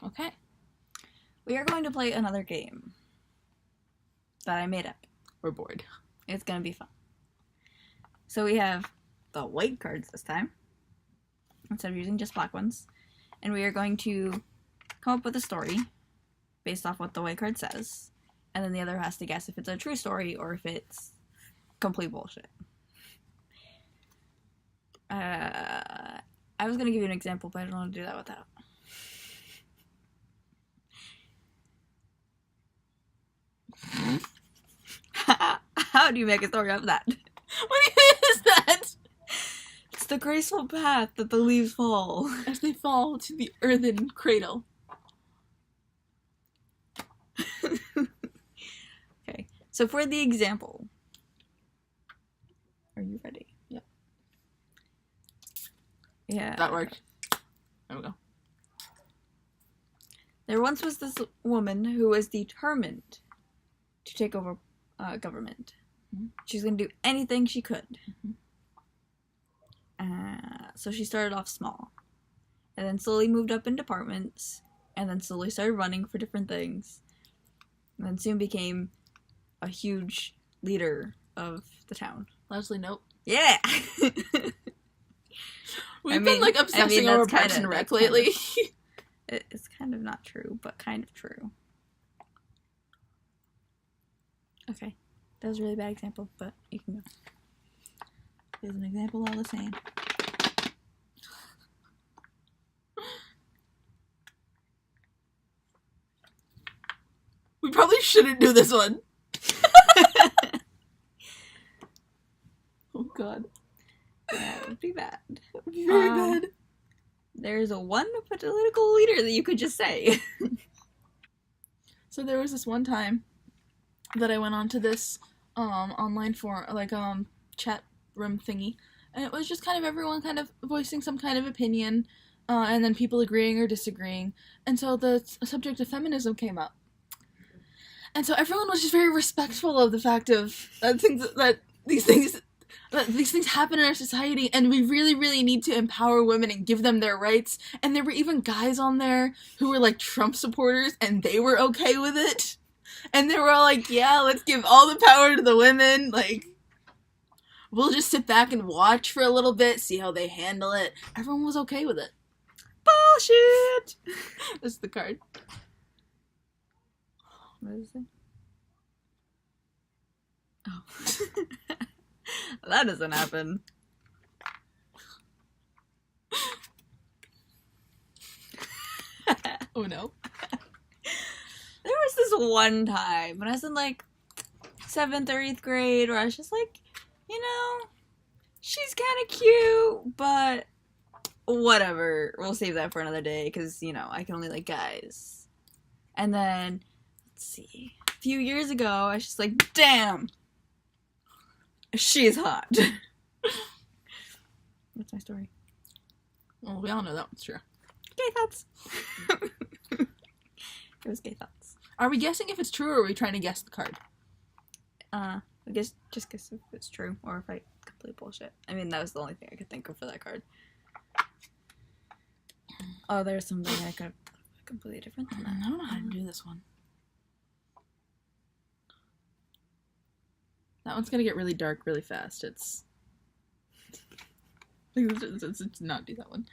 Okay. We are going to play another game that I made up. We're bored. It's going to be fun. So we have the white cards this time, instead of using just black ones. And we are going to come up with a story based off what the white card says. And then the other has to guess if it's a true story or if it's complete bullshit. I was going to give you an example, but I don't want to do that without. How do you make a story of that? What is that? It's the graceful path that the leaves fall. As they fall to the earthen cradle. Okay, so for the example. Are you ready? Yeah. Yeah. That worked. There we go. There once was this woman who was determined to take over government. Mm-hmm. She's going to do anything she could. Mm-hmm. So she started off small. And then slowly moved up in departments. And then slowly started running for different things. And then soon became a huge leader of the town. Leslie Knope. Yeah! We've been like obsessing over Parks and Rec lately. It's kind of not true, but kind of true. Okay. That was a really bad example, but you can go. Here's an example all the same. We probably shouldn't do this one. Oh god. That would be bad. That would be very bad. There's one political leader that you could just say. So there was this one time that I went onto this online forum, chat room thingy, and it was just kind of everyone kind of voicing some kind of opinion, and then people agreeing or disagreeing, and so the subject of feminism came up. And so everyone was just very respectful of the fact of these things happen in our society, and we really, really need to empower women and give them their rights. And there were even guys on there who were like Trump supporters, and they were okay with it. And they were all like, yeah, let's give all the power to the women. Like, we'll just sit back and watch for a little bit, see how they handle it. Everyone was okay with it. Bullshit! This is the card. What is it? Oh. That doesn't happen. Oh no. There was this one time when I was in like 7th or 8th grade where I was just like, you know, she's kind of cute, but whatever. We'll save that for another day because, you know, I can only like guys. And then, let's see, a few years ago, I was just like, damn, she's hot. That's my story. Well, we all know that one's true. Gay thoughts. It was gay thoughts. Are we guessing if it's true, or are we trying to guess the card? I guess just guess if it's true or if I complete bullshit. I mean, that was the only thing I could think of for that card. Oh, there's something I could have completely different than that. I don't know how to do this one. That one's gonna get really dark really fast. Let's not do that one.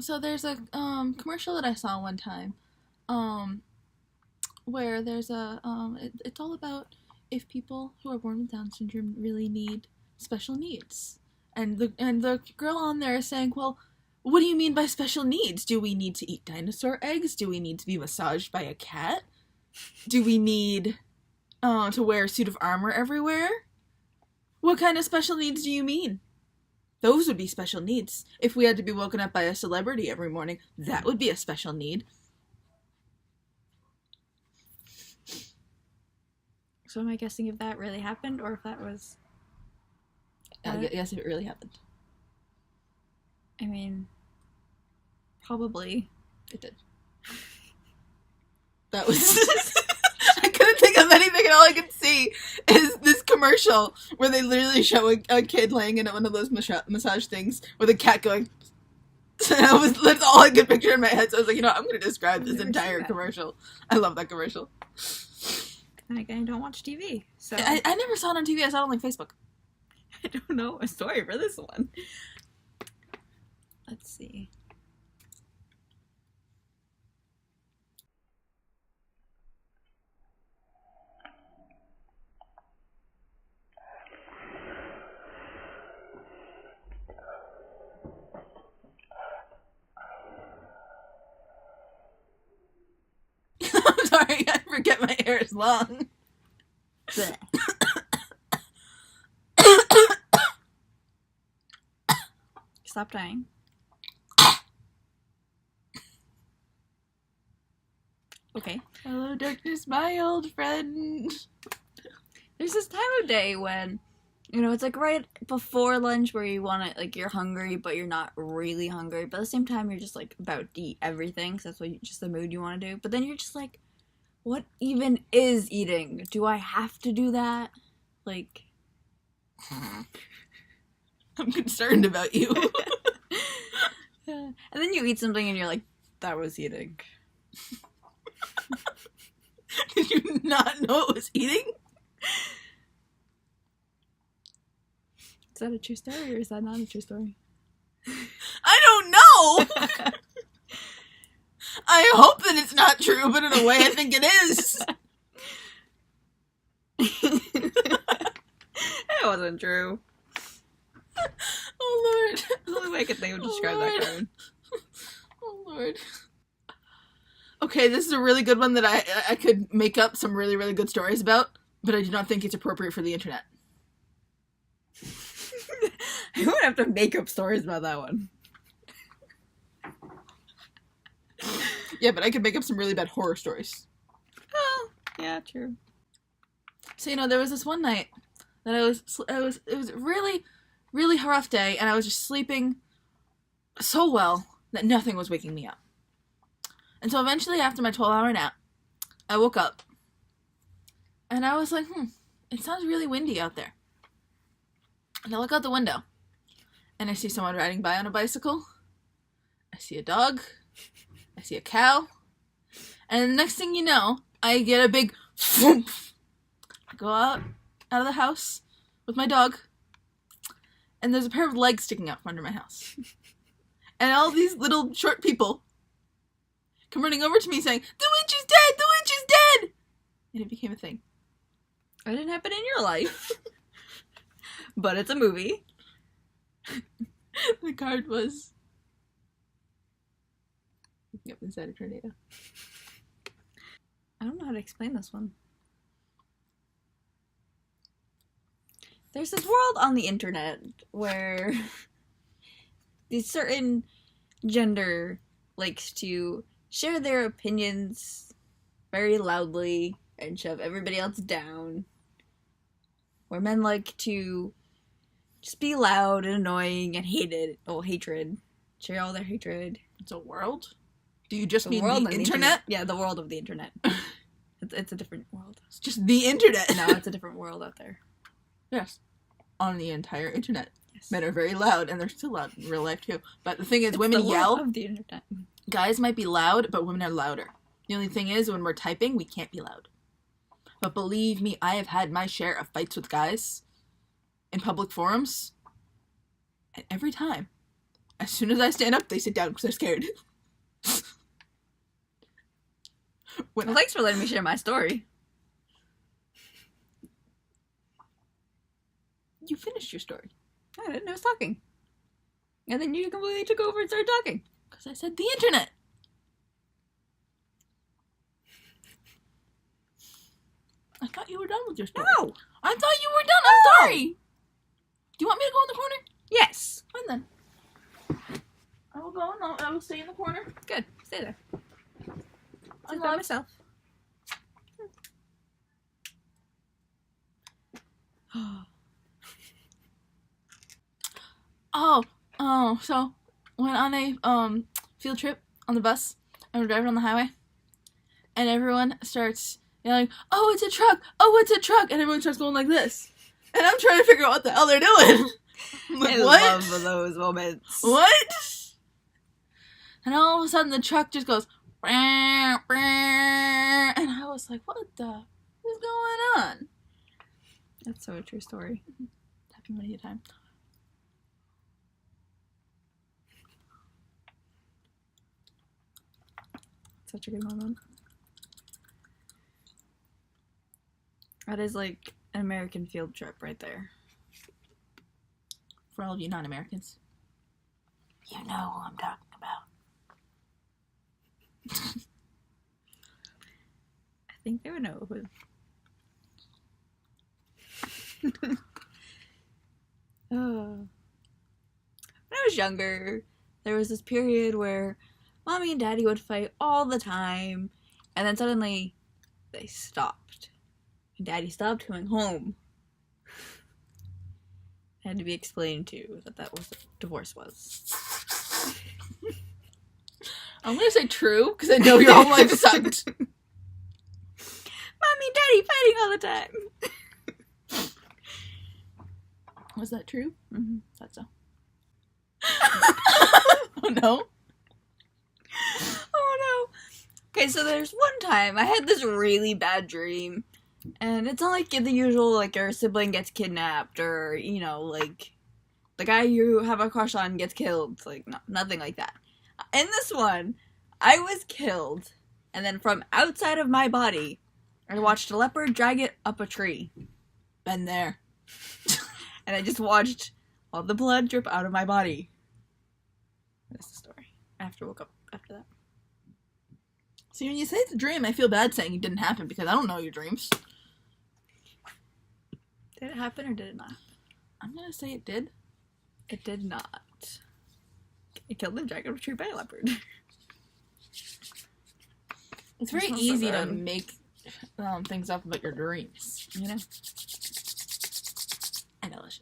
So there's a commercial that I saw one time, where there's a it's all about if people who are born with Down syndrome really need special needs, and the girl on there is saying, well, what do you mean by special needs? Do we need to eat dinosaur eggs? Do we need to be massaged by a cat? Do we need to wear a suit of armor everywhere? What kind of special needs do you mean? Those would be special needs. If we had to be woken up by a celebrity every morning, that would be a special need. So am I guessing if that really happened or if that was... I guess if it really happened. I mean, probably. It did. That was... I couldn't think of anything, and all I could see is this commercial where they literally show a kid laying in one of those massage things with a cat going... That's all I could picture in my head. So I was like, you know what? I'm going to describe this I've never entire seen that. commercial. I love that commercial. And again, I don't watch TV, so I never saw it on TV. I saw it on like Facebook. I don't know a story for this one. Let's see. I'm sorry, I forget my hair is long. Blech. Stop dying. Okay. Hello, darkness, my old friend. There's this time of day when, you know, it's like right before lunch where you want to, like, you're hungry, but you're not really hungry. But at the same time, you're just, like, about to eat everything, because that's what just the mood you want to do. But then you're just like, what even is eating? Do I have to do that? Like... I'm concerned about you. And then you eat something and you're like, that was eating. Did you not know it was eating? Is that a true story or is that not a true story? I don't know! I hope that it's not true, but in a way I think it is. It wasn't true. Oh, Lord. That's the only way I could think of Oh, describe Lord. that card. Oh, Lord. Okay, this is a really good one that I could make up some really, really good stories about, but I do not think it's appropriate for the internet. I would have to make up stories about that one. Yeah, but I could make up some really bad horror stories. Oh, yeah, true. So, you know, there was this one night that it was a really, really rough day, and I was just sleeping so well that nothing was waking me up. And so eventually, after my 12-hour nap, I woke up, and I was like, it sounds really windy out there. And I look out the window, and I see someone riding by on a bicycle. I see a dog. I see a cow. And the next thing you know, I get a big thump. I go out of the house with my dog, and there's a pair of legs sticking out from under my house. And all these little short people come running over to me saying, "The witch is dead! The witch is dead!" And it became a thing. It didn't happen in your life. But it's a movie. The card was... Yep, inside a tornado. I don't know how to explain this one. There's this world on the internet where these certain gender likes to share their opinions very loudly and shove everybody else down. Where men like to just be loud and annoying and hatred. Share all their hatred. It's a world? Do you just The mean world the and internet? Yeah, the world of the internet. It's a different world. It's just the internet. No, it's a different world out there. Yes. On the entire internet. Yes. Men are very loud, and they're still loud in real life, too. But the thing is, It's women the world yell. of the internet. Guys might be loud, but women are louder. The only thing is, when we're typing, we can't be loud. But believe me, I have had my share of fights with guys in public forums. And every time, as soon as I stand up, they sit down because they're scared. When Well, thanks for letting me share my story. You finished your story. I didn't. I was talking. And then you completely took over and started talking. Because I said the internet. I thought you were done with your story. No! I thought you were done. I'm sorry. Do you want me to go in the corner? Yes! Fine then. I will go and I will stay in the corner. Good. Stay there. I'm Sit by myself. So went on a field trip on the bus and we're driving on the highway and everyone starts yelling, "Oh, it's a truck! Oh, it's a truck!" And everyone starts going like this. And I'm trying to figure out what the hell they're doing. I'm like, I what? love those moments. What? And all of a sudden the truck just goes, "Brr, brr," and I was like, what the is going on? That's so a true story. Happened many a time. Such a good moment. That is like an American field trip right there. For all of you non-Americans, you know who I'm talking about. I think they would know who. When I was younger, there was this period where mommy and daddy would fight all the time, and then suddenly they stopped. And daddy stopped coming home. It had to be explained to that was what divorce was. I'm gonna say true because I know your whole life sucked. Mommy and daddy fighting all the time. Was that true? Mm-hmm. Thought so. Oh no. Oh no. Okay, so there's one time I had this really bad dream. And it's not like the usual, like, your sibling gets kidnapped or, you know, like, the guy you have a crush on gets killed. Like, no, nothing like that. In this one, I was killed, and then from outside of my body, I watched a leopard drag it up a tree. Been there. And I just watched all the blood drip out of my body. That's the story. I have to woke up after that. See, when you say it's a dream, I feel bad saying it didn't happen because I don't know your dreams. Did it happen or did it not? I'm gonna say it did. It did not. I killed the dragon of a tree by a leopard. It's very easy to make things up about your dreams. You know? Embellish.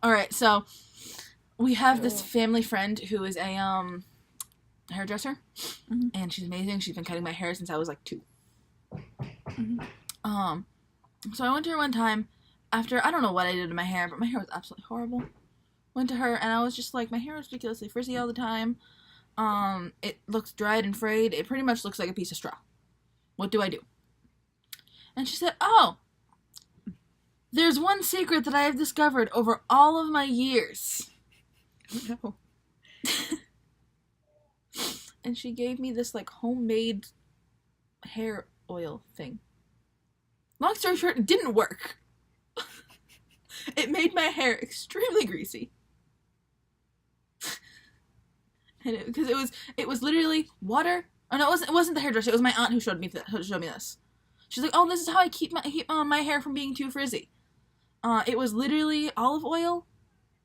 Alright, so we have this family friend who is a hairdresser. Mm-hmm. And she's amazing. She's been cutting my hair since I was like 2. Mm-hmm. So I went to her one time after, I don't know what I did to my hair, but my hair was absolutely horrible. Went to her and I was just like, my hair is ridiculously frizzy all the time. It looks dried and frayed. It pretty much looks like a piece of straw. What do I do? And she said, oh, there's one secret that I have discovered over all of my years. No. And she gave me this like homemade hair oil thing. Long story short, it didn't work. It made my hair extremely greasy. And because it was literally water. Oh no, it wasn't the hairdresser. It was my aunt who showed me this. She's like, "Oh, this is how I keep my hair from being too frizzy." It was literally olive oil,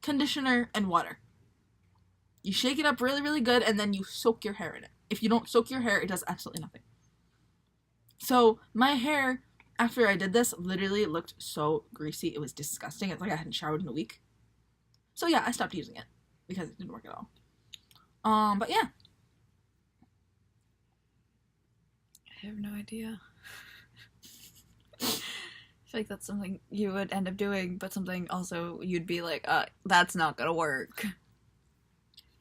conditioner, and water. You shake it up really, really good, and then you soak your hair in it. If you don't soak your hair, it does absolutely nothing. So my hair, after I did this, literally looked so greasy. It was disgusting. It's like I hadn't showered in a week. So yeah, I stopped using it because it didn't work at all. But yeah. I have no idea. I feel like that's something you would end up doing, but something also you'd be like, that's not gonna work.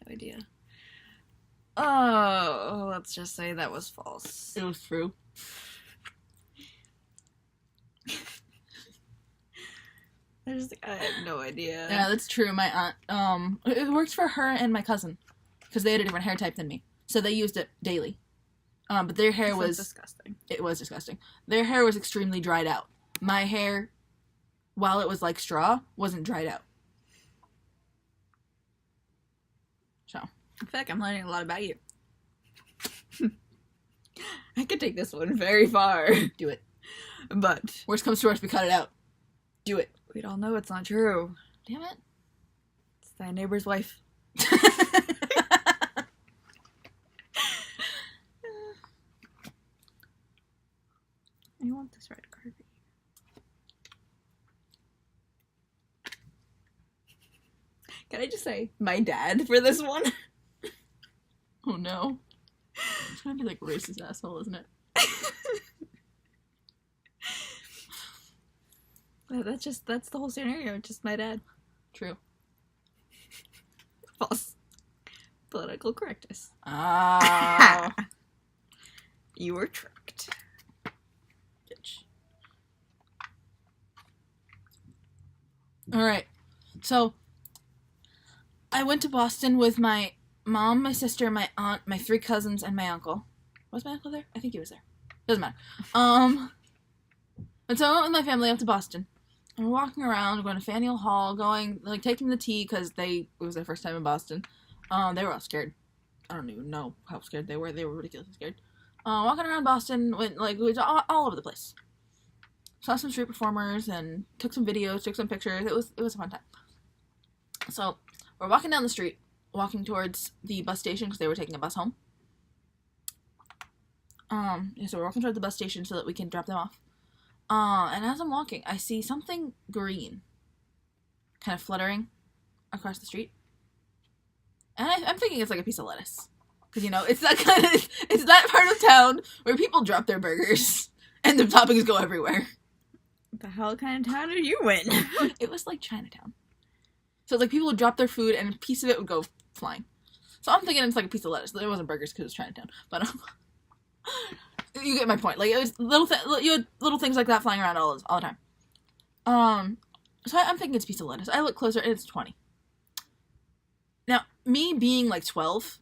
No idea. Oh, let's just say that was false. It was true. I have no idea. Yeah, that's true. My aunt, it works for her and my cousin, because they had a different hair type than me, so they used it daily. But their hair was disgusting. It was disgusting. Their hair was extremely dried out. My hair, while it was like straw, wasn't dried out. So I feel like I'm learning a lot about you. I could take this one very far. do it. But Worst comes to worst, we cut it out. Do it. we'd all know it's not true. Damn it. It's thy neighbor's wife. I want this red carpet. Can I just say my dad for this one? Oh no. It's gonna be like racist asshole, isn't it? That's the whole scenario. Just my dad. True. False. Political correctness. Ah. You were tricked. Bitch. Alright. So, I went to Boston with my mom, my sister, my aunt, my 3 cousins, and my uncle. Was my uncle there? I think he was there. Doesn't matter. And so I went with my family up to Boston. And we're walking around, going to Faneuil Hall, taking the T because it was their first time in Boston. They were all scared. I don't even know how scared they were. They were ridiculously scared. Walking around Boston, we was all over the place. Saw some street performers and took some videos, took some pictures. It was a fun time. So we're walking down the street, walking towards the bus station because they were taking a bus home. So we're walking towards the bus station so that we can drop them off. And as I'm walking, I see something green kind of fluttering across the street. And I'm thinking it's like a piece of lettuce. Because, it's that part of town where people drop their burgers and the toppings go everywhere. What the hell kind of town are you in? It was like Chinatown. So it's like people would drop their food and a piece of it would go flying. So I'm thinking it's like a piece of lettuce. It wasn't burgers because it was Chinatown. But you get my point. Like, it was you had little things like that flying around all the time. So I'm thinking it's a piece of lettuce. I look closer and it's 20. Now, me being like 12,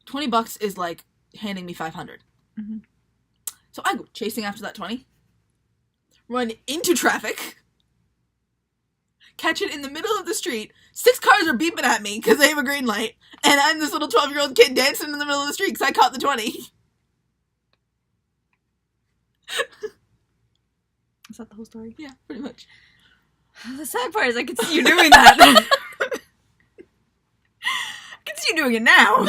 $20 is like handing me 500. Mm-hmm. So I go chasing after that 20, run into traffic, catch it in the middle of the street. 6 cars are beeping at me because they have a green light, and I'm this little 12-year-old kid dancing in the middle of the street because I caught the 20. Is that the whole story? Yeah, pretty much. The sad part is I can see you doing that. I can see you doing it now.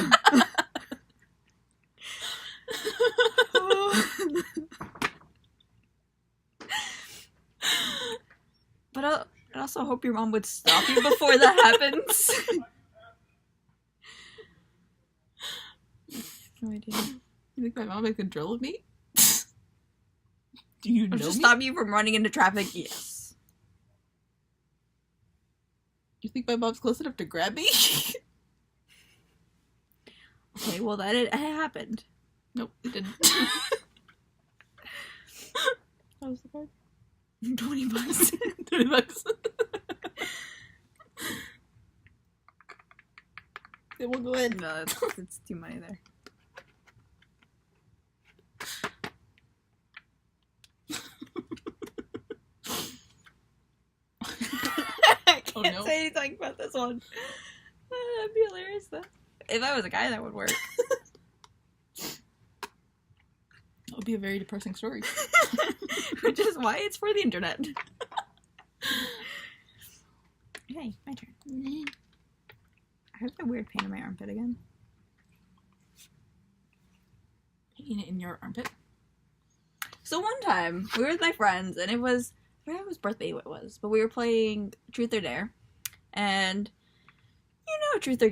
But I also hope your mom would stop you before that happens. No idea. You think my mom has control of me? Do you know Just me? stop you from running into traffic? Yes. You think my mom's close enough to grab me? Okay, well it happened. Nope, it didn't. How was the card? $20. $20. It will go in. No, it's too money there. I can't say anything about this one. That'd be hilarious though. If I was a guy, that would work. That would be a very depressing story. Which is why it's for the internet. Okay, my turn. I have that weird pain in my armpit again. In your armpit? So one time, we were with my friends, and it was, I forgot whose birthday it was, but we were playing Truth or Dare, and you know Truth or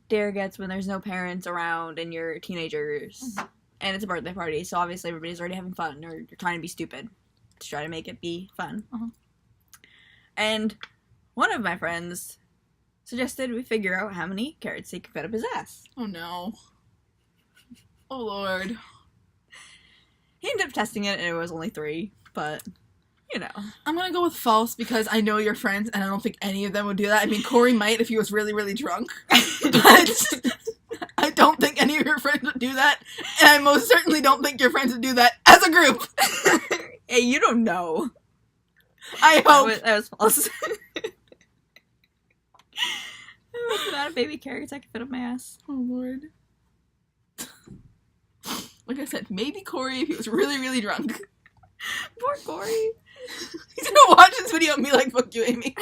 Dare gets when there's no parents around and you're teenagers, Mm-hmm. and it's a birthday party, so obviously everybody's already having fun, or you're trying to be stupid to try to make it be fun. Uh-huh. And one of my friends suggested we figure out how many carrots he could fit up his ass. Oh no. Oh lord. He ended up testing it, and it was only 3, but, you know. I'm gonna go with false because I know your friends, and I don't think any of them would do that. I mean, Corey might if he was really, really drunk, but I don't think any of your friends would do that, and I most certainly don't think your friends would do that as a group. Hey, you don't know. I hope. That was false. There was not a baby carrots I could fit up my ass. Oh lord. Like I said, maybe Corey if he was really, really drunk. Poor Corey. He's gonna watch this video and be like, fuck you, Amy.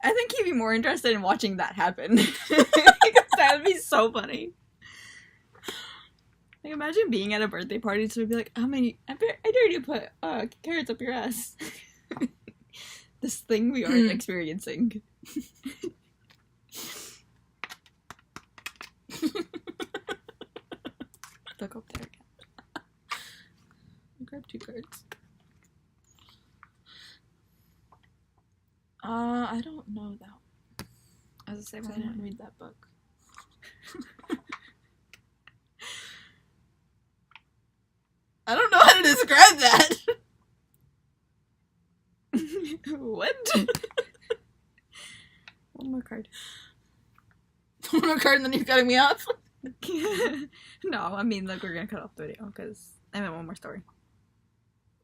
I think he'd be more interested in watching that happen. Because that would be so funny. Like, imagine being at a birthday party, so we'd be like, how many, I dare you to put carrots up your ass. This thing we aren't experiencing. Look up there again. Grab 2 cards. I don't know that. I was say I one didn't more. read that book. I don't know how to describe that. What? One more card. One more card and then you're cutting me off? No, I mean, like, we're gonna cut off the video, because I meant one more story.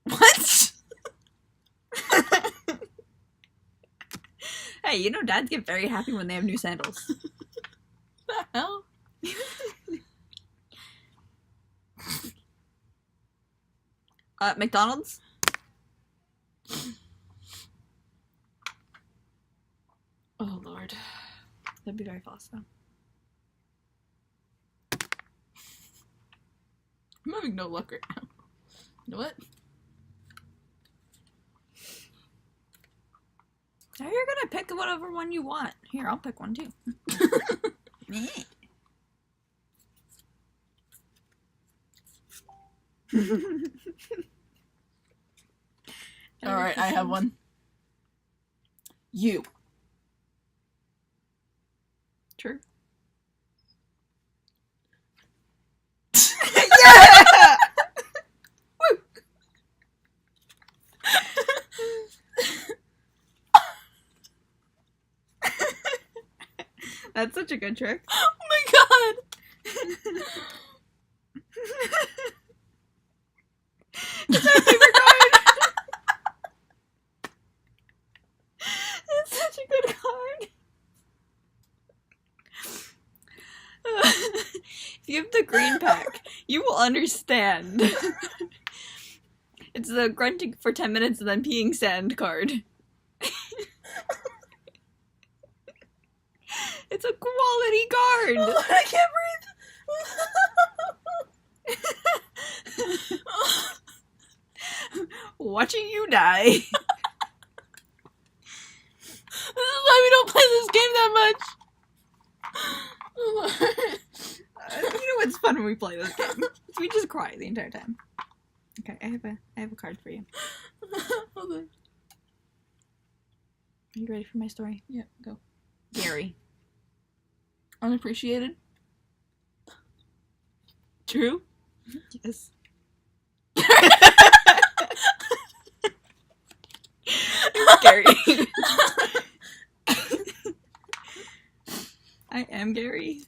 What? Hey, you know dads get very happy when they have new sandals. The hell? McDonald's? Oh, Lord. That'd be very fast, though. I'm having no luck right now. You know what? Now you're gonna pick whatever one you want. Here, I'll pick one, too. Alright, I have one. You. True. Yeah! Woo! That's such a good trick. Oh my god! It's our favorite card! It's such a good card. If you have the green pack, you will understand. It's the grunting for 10 minutes and then peeing sand card. It's a quality card! I can't breathe! Watching you die. This is why we don't play this game that much. You know what's fun when we play this game? We just cry the entire time. Okay, I have a card for you. Hold on. Are you ready for my story? Yeah, go. Gary. Unappreciated? True? Yes. Gary. I am Gary.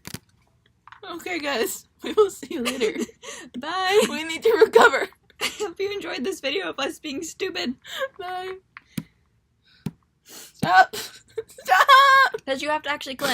Okay, guys. We will see you later. Bye. We need to recover. I hope you enjoyed this video of us being stupid. Bye. Stop. Stop! Because you have to actually clip.